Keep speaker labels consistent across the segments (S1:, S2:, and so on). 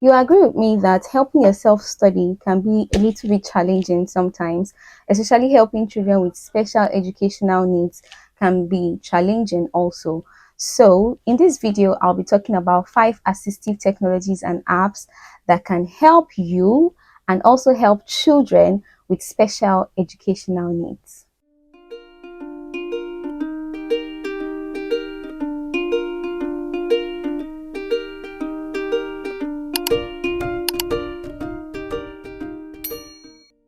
S1: You agree with me that helping yourself study can be a little bit challenging sometimes, especially helping children with special educational needs can be challenging also. So, in this video, I'll be talking about 5 assistive technologies and apps that can help you and also help children with special educational needs.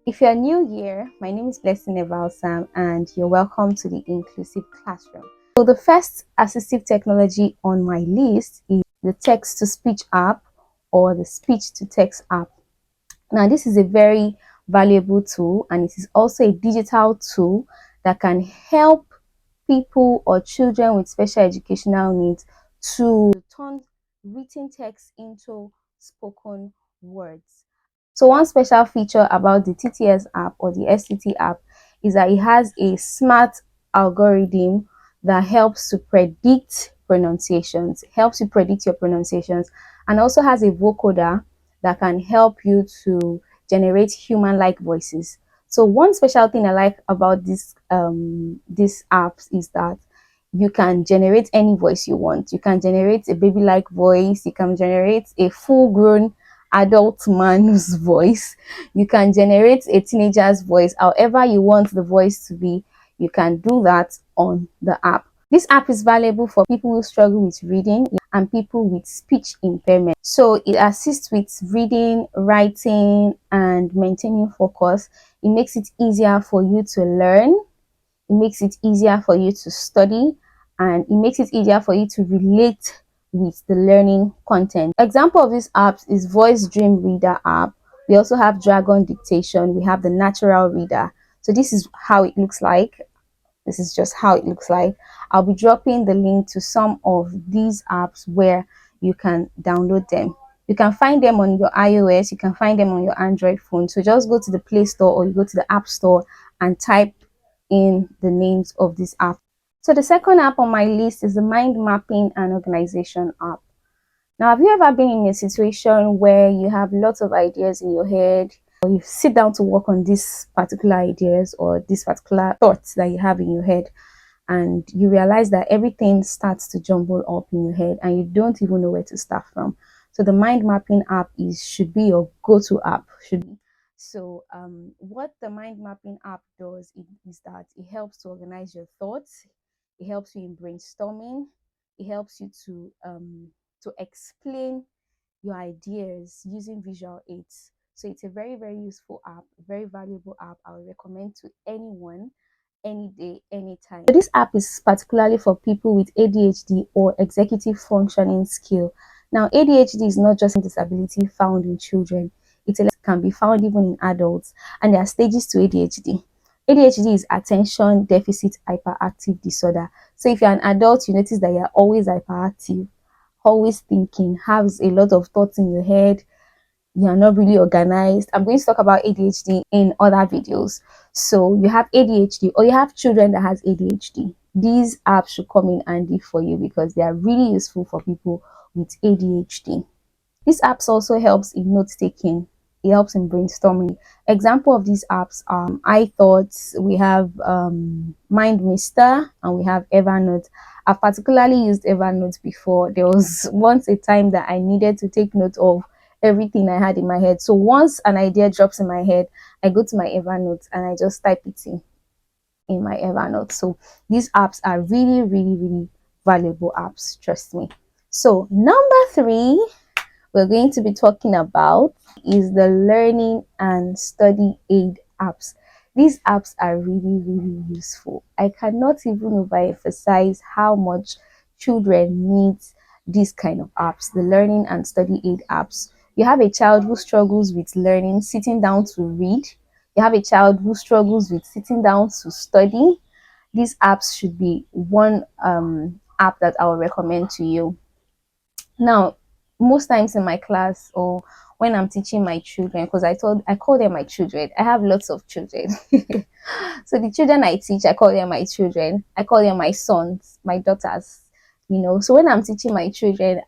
S1: If you're new here, my name is Blessing Evalsam and you're welcome to the Inclusive Classroom. So the first assistive technology on my list is the text-to-speech app or the speech-to-text app. Now, this is a very valuable tool and it is also a digital tool that can help people or children with special educational needs to turn written text into spoken words. So one special feature about the TTS app or the STT app is that it has a smart algorithm that helps to predict pronunciations, helps you predict your pronunciations, and also has a vocoder that can help you to generate human-like voices. So one special thing I like about these apps is that you can generate any voice you want. You can generate a baby-like voice, you can generate a full-grown adult man's voice, you can generate a teenager's voice, however you want the voice to be, you can do that on the app. This app is valuable for people who struggle with reading and people with speech impairment. So it assists with reading, writing, and maintaining focus. It makes it easier for you to learn. It makes it easier for you to study, and it makes it easier for you to relate with the learning content. Example of these apps is Voice Dream Reader app. We also have Dragon Dictation. We have the Natural Reader. So this is how it looks like. This is just how it looks like. I'll be dropping the link to some of these apps where you can download them. You can find them on your iOS, you can find them on your Android phone. So just go to the Play Store or you go to the App Store and type in the names of this app. So the second app on my list is the Mind Mapping and Organization app. Now, have you ever been in a situation where you have lots of ideas in your head, or you sit down to work on these particular ideas or these particular thoughts that you have in your head, and you realize that everything starts to jumble up in your head and you don't even know where to start from? So the Mind Mapping app should be your go-to app. So what the Mind Mapping app does is that it helps to organize your thoughts, it helps you in brainstorming, it helps you to explain your ideas using visual aids. So it's a very, very useful app, very valuable app. I would recommend to anyone, any day, anytime. So this app is particularly for people with ADHD or executive functioning skill. Now, ADHD is not just a disability found in children. It can be found even in adults, and there are stages to ADHD. ADHD is attention deficit hyperactive disorder. So if you're an adult, you notice that you're always hyperactive, always thinking, has a lot of thoughts in your head, you're not really organized. I'm going to talk about ADHD in other videos. So you have ADHD or you have children that has ADHD. These apps should come in handy for you because they are really useful for people with ADHD. These apps also helps in note taking. It helps in brainstorming. Example of these apps are iThoughts, we have MindMeister, and we have Evernote. I've particularly used Evernote before. There was once a time that I needed to take note of everything I had in my head. So once an idea drops in my head, I go to my Evernote and I just type it in my Evernote. So these apps are really, really, really valuable apps, trust me. So number 3 we're going to be talking about is the learning and study aid apps. These apps are really, really useful. I cannot even overemphasize how much children need these kind of apps, the learning and study aid apps. You have a child who struggles with learning, sitting down to read. You have a child who struggles with sitting down to study. These apps should be one app that I will recommend to you. Now, most times in my class or when I'm teaching my children, because I call them my children. I have lots of children. So the children I teach, I call them my children. I call them my sons, my daughters. So when I'm teaching my children,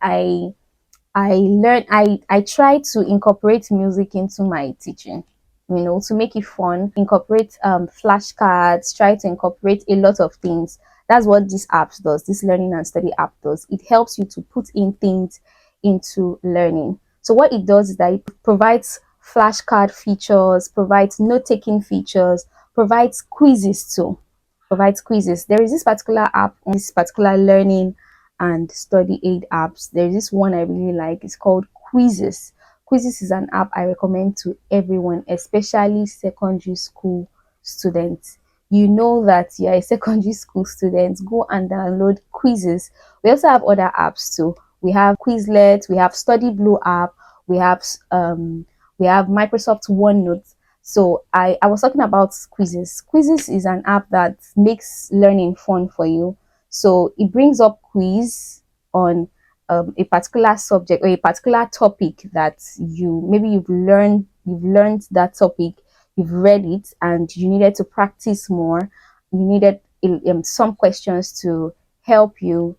S1: I try to incorporate music into my teaching, to make it fun, incorporate flashcards, try to incorporate a lot of things. That's what this app does, this learning and study app does. It helps you to put in things into learning. So what it does is that it provides flashcard features, provides note-taking features, provides quizzes too. Provides quizzes. There is this particular app on this particular learning and study aid apps. There is this one I really like. It's called Quizzes. Quizzes is an app I recommend to everyone, especially secondary school students. You know that you're a secondary school student, go and download Quizzes. We also have other apps too. We have Quizlet, we have Study Blue app, we have Microsoft OneNote. So I was talking about Quizzes. Quizzes is an app that makes learning fun for you. So it brings up quiz on a particular subject or a particular topic that you've learned that topic, you've read it, and you needed to practice more. You needed some questions to help you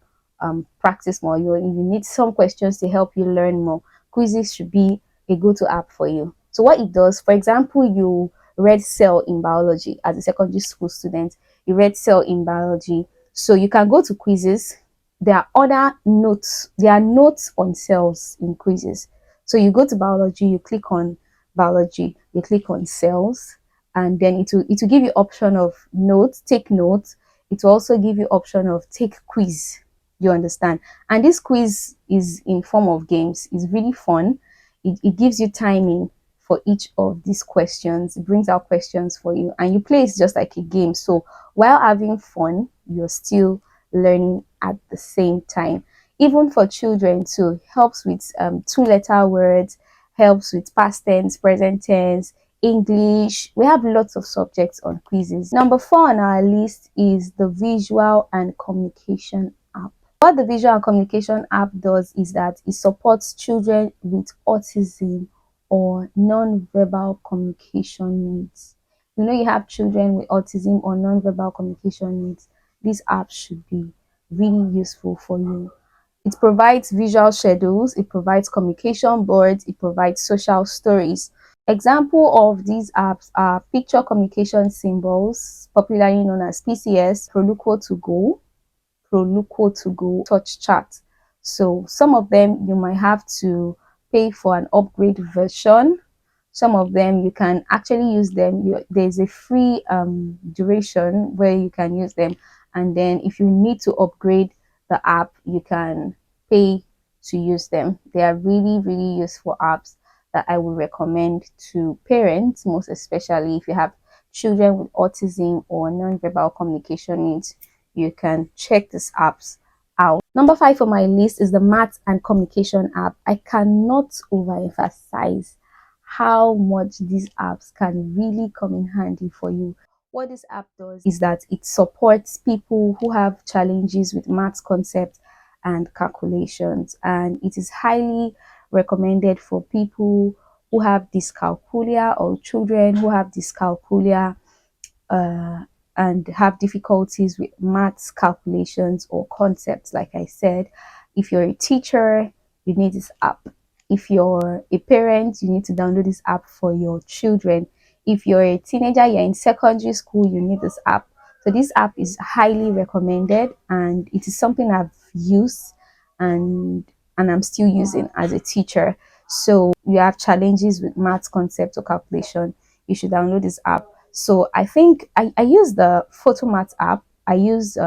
S1: practice more. You need some questions to help you learn more. Quizzes should be a go-to app for you. So what it does, for example, you read cell in biology as a secondary school student, you read cell in biology. So you can go to Quizzes. There are other notes. There are notes on cells in Quizzes. So you go to biology, you click on biology, you click on cells, and then it will give you option of notes, take notes. It will also give you option of take quiz. You understand? And this quiz is in form of games. It's really fun. It gives you timing for each of these questions. It brings out questions for you, and you play it just like a game. So while having fun, you're still learning at the same time. Even for children too, helps with two-letter words, helps with past tense, present tense, English. We have lots of subjects on Quizzes. Number 4 on our list is the visual and communication app. What the visual and communication app does is that it supports children with autism or non-verbal communication needs. You have children with autism or non-verbal communication needs. This app should be really useful for you. It provides visual schedules, it provides communication boards, it provides social stories. Example of these apps are picture communication symbols, popularly known as PCS, Proluco to go, Touch Chat. So some of them you might have to pay for an upgrade version. Some of them you can actually use them. There's a free duration where you can use them, and then if you need to upgrade the app, you can pay to use them. They are really, really useful apps that I would recommend to parents, most especially if you have children with autism or non-verbal communication needs. You can check these apps out. Number 5 on my list is the math and communication app. I cannot overemphasize how much these apps can really come in handy for you. What this app does is that it supports people who have challenges with math concepts and calculations, and it is highly recommended for people who have dyscalculia or children who have dyscalculia uh, and have difficulties with maths calculations or concepts. Like I said, if you're a teacher, you need this app. If you're a parent, you need to download this app for your children. If you're a teenager, you're in secondary school, you need this app. So this app is highly recommended, and it is something I've used and I'm still using as a teacher. So you have challenges with maths concepts or calculation, you should download this app. So I think I use the Photomat app. I use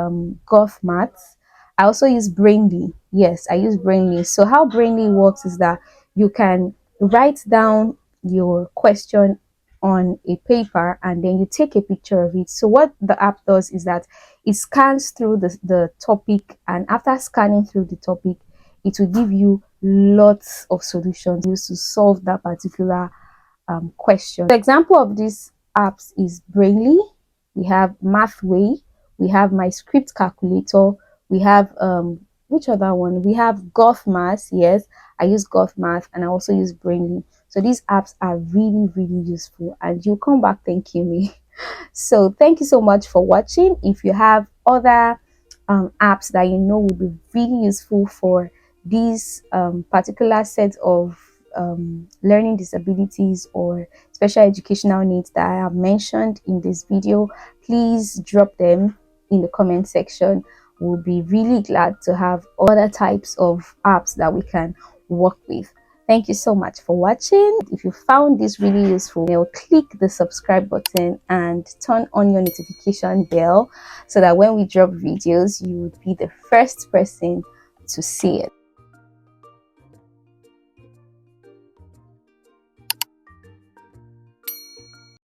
S1: Golf Maths. I also use Brainly. Yes, I use Brainly. So how Brainly works is that you can write down your question on a paper and then you take a picture of it. So what the app does is that it scans through the topic, and after scanning through the topic, it will give you lots of solutions used to solve that particular question. The example of these apps is Brainly, we have Mathway, we have My Script Calculator, we have which other one? We have Golf Math. Yes, I use Golf Math, and I also use Brainly. So these apps are really, really useful, and you'll come back thanking me. So thank you so much for watching. If you have other apps that you know would be really useful for these particular set of learning disabilities or special educational needs that I have mentioned in this video, please drop them in the comment section. We'll be really glad to have other types of apps that we can work with. Thank you so much for watching. If you found this really useful, click the subscribe button and turn on your notification bell so that when we drop videos, you would be the first person to see it.